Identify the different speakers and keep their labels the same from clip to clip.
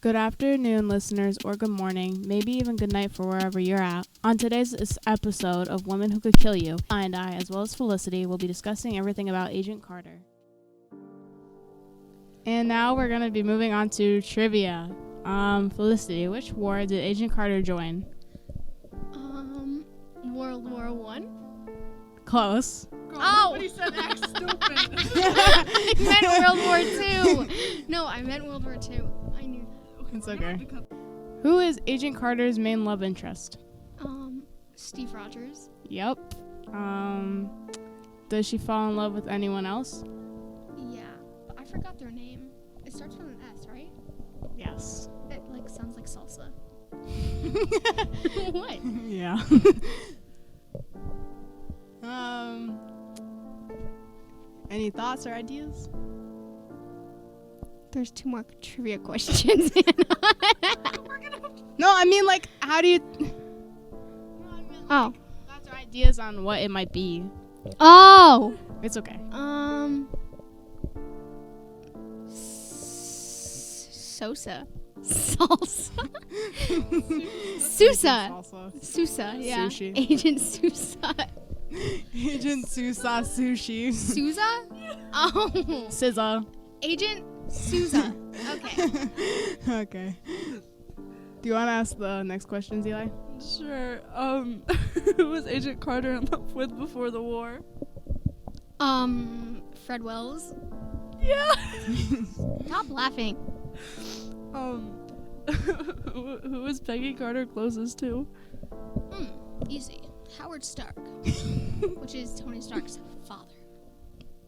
Speaker 1: Good afternoon, listeners, or good morning, maybe even good night for wherever you're at. On today's episode of Women Who Could Kill You, Eli and I, as well as Felicity, will be discussing everything about Agent Carter. And now we're going to be moving on to trivia. Felicity, which war did Agent Carter join?
Speaker 2: World War One.
Speaker 1: Close.
Speaker 2: Oh!
Speaker 3: Somebody said X, stupid.
Speaker 2: I meant World War Two. No, I meant World War Two. I knew that.
Speaker 1: It's okay. Who is Agent Carter's main love interest?
Speaker 2: Steve Rogers.
Speaker 1: Yep. Does she fall in love with anyone else?
Speaker 2: Yeah, but I forgot their name. It starts with an S, right?
Speaker 1: Yes.
Speaker 2: It sounds like salsa. What?
Speaker 1: Yeah. Any thoughts or ideas?
Speaker 2: There's 2 more trivia questions.
Speaker 1: No, I mean, how do you...
Speaker 2: Oh.
Speaker 1: Thoughts or ideas on what it might be.
Speaker 2: Oh.
Speaker 1: It's okay.
Speaker 2: Sosa. Salsa. Sousa. Sousa, yeah.
Speaker 1: Sushi.
Speaker 2: Agent Sousa.
Speaker 1: Agent Sousa Sushi.
Speaker 2: Sousa? Oh.
Speaker 1: SZA.
Speaker 2: Agent Sousa. Okay.
Speaker 1: Okay. Do you want to ask the next questions, Eli?
Speaker 3: Sure. Who was Agent Carter in love with before the war?
Speaker 2: Fred Wells.
Speaker 3: Yeah.
Speaker 2: Stop laughing.
Speaker 3: Who was Peggy Carter closest to?
Speaker 2: Easy. Howard Stark. Which is Tony Stark's father.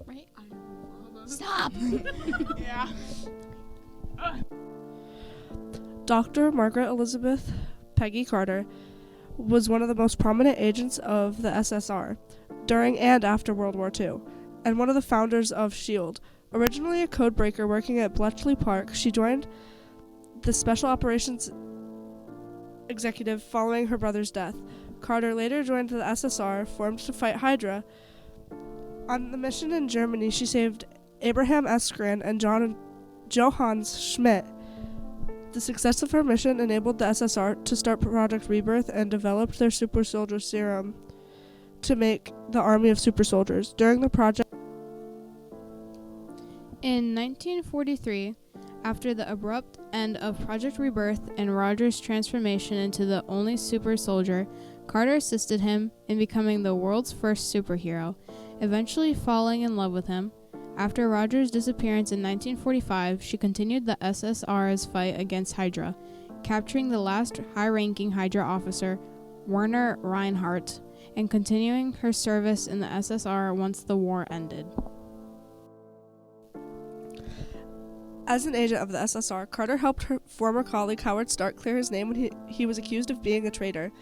Speaker 2: Right?
Speaker 3: I don't know.
Speaker 2: Stop.
Speaker 1: Yeah.
Speaker 3: Dr. Margaret Elizabeth Peggy Carter was one of the most prominent agents of the SSR during and after World War II, and one of the founders of S.H.I.E.L.D. Originally a code breaker working at Bletchley Park, she joined the Special Operations Executive following her brother's death. Carter later joined the SSR, formed to fight Hydra. On the mission in Germany, she saved Abraham Eskren and Johannes Schmidt. The success of her mission enabled the SSR to start Project Rebirth and developed their super soldier serum to make the army of super soldiers. During the project,
Speaker 1: In 1943, after the abrupt end of Project Rebirth and Rogers' transformation into the only super soldier, Carter assisted him in becoming the world's first superhero, eventually falling in love with him. After Rogers' disappearance in 1945, she continued the SSR's fight against Hydra, capturing the last high-ranking Hydra officer, Werner Reinhardt, and continuing her service in the SSR once the war ended.
Speaker 3: as an agent of the SSR, Carter helped her former colleague Howard Stark clear his name when he was accused of being a traitor,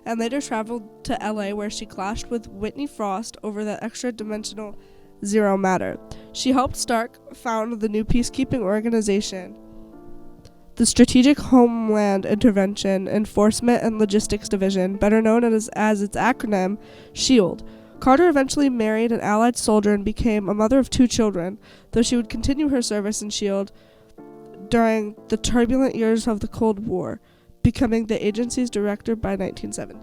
Speaker 3: and later traveled to LA where she clashed with Whitney Frost over the extra-dimensional Zero Matter. She helped Stark found the new peacekeeping organization, the Strategic Homeland Intervention, Enforcement, and Logistics Division, better known as its acronym, S.H.I.E.L.D. Carter eventually married an Allied soldier and became a mother of 2 children, though she would continue her service in S.H.I.E.L.D. during the turbulent years of the Cold War, becoming the agency's director by 1970.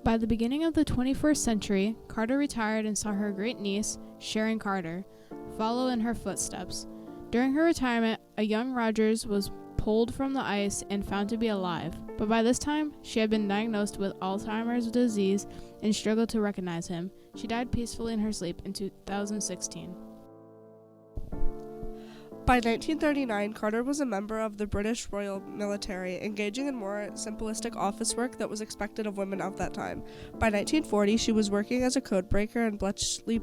Speaker 1: By the beginning of the 21st century, Carter retired and saw her great-niece, Sharon Carter, follow in her footsteps. During her retirement, a young Rogers was pulled from the ice and found to be alive, but by this time, she had been diagnosed with Alzheimer's disease and struggled to recognize him. She died peacefully in her sleep in 2016.
Speaker 3: By 1939, Carter was a member of the British Royal Military, engaging in more simplistic office work that was expected of women of that time. By 1940, she was working as a codebreaker in Bletchley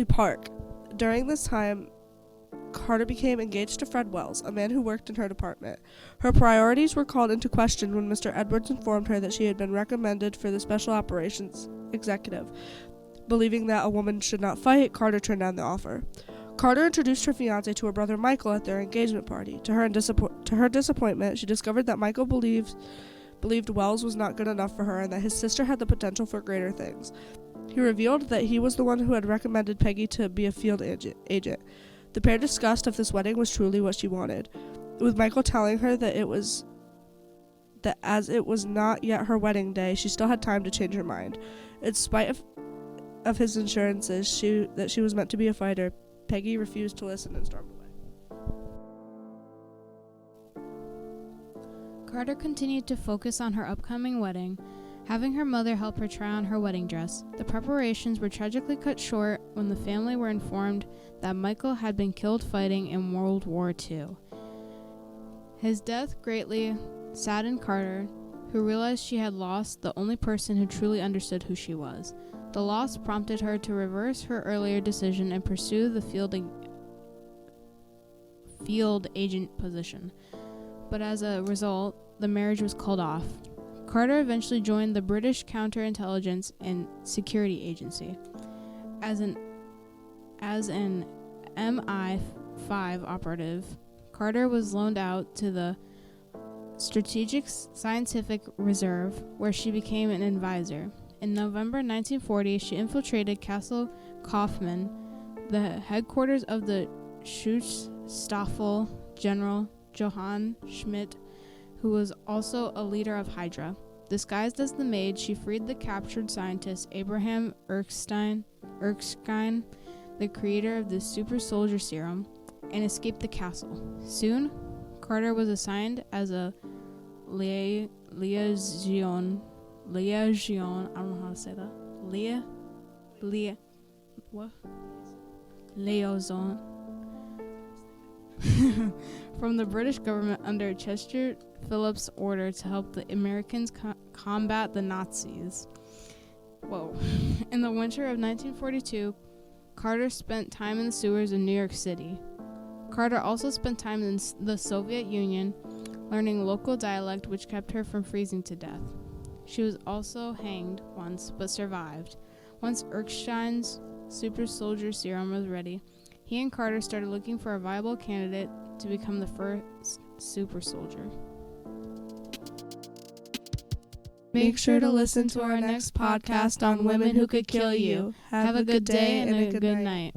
Speaker 3: Park. During this time, Carter became engaged to Fred Wells, a man who worked in her department. Her priorities were called into question when Mr. Edwards informed her that she had been recommended for the Special Operations Executive. Believing that a woman should not fight, Carter turned down the offer. Carter introduced her fiancé to her brother Michael at their engagement party. To her disappointment, she discovered that Michael believed Wells was not good enough for her and that his sister had the potential for greater things. He revealed that he was the one who had recommended Peggy to be a field agent. The pair discussed if this wedding was truly what she wanted, with Michael telling her that as it was not yet her wedding day, she still had time to change her mind. In spite of his assurances that she was meant to be a fighter, Peggy refused to listen and stormed away.
Speaker 1: Carter continued to focus on her upcoming wedding, having her mother help her try on her wedding dress. The preparations were tragically cut short when the family were informed that Michael had been killed fighting in World War II. His death greatly saddened Carter, who realized she had lost the only person who truly understood who she was. The loss prompted her to reverse her earlier decision and pursue the field agent position. But as a result, the marriage was called off. Carter eventually joined the British Counterintelligence and Security Agency. As an MI5 operative, Carter was loaned out to the Strategic Scientific Reserve, where she became an advisor. In November 1940, she infiltrated Castle Kaufmann, the headquarters of the Schutzstaffel General Johann Schmidt, who was also a leader of Hydra. Disguised as the maid, she freed the captured scientist Abraham Erskine, the creator of the super soldier serum, and escaped the castle. Soon, Carter was assigned as a liaison, I don't know how to say that. Liaison from the British government under Chester Phillips' order to help the Americans combat the Nazis. Whoa. In the winter of 1942, Carter spent time in the sewers in New York City. Carter also spent time in the Soviet Union, learning local dialect, which kept her from freezing to death. She was also hanged once, but survived. Once Erskine's super soldier serum was ready, he and Carter started looking for a viable candidate to become the first super soldier. Make sure to listen to our next podcast on women who could kill you. Have a good day and a good night.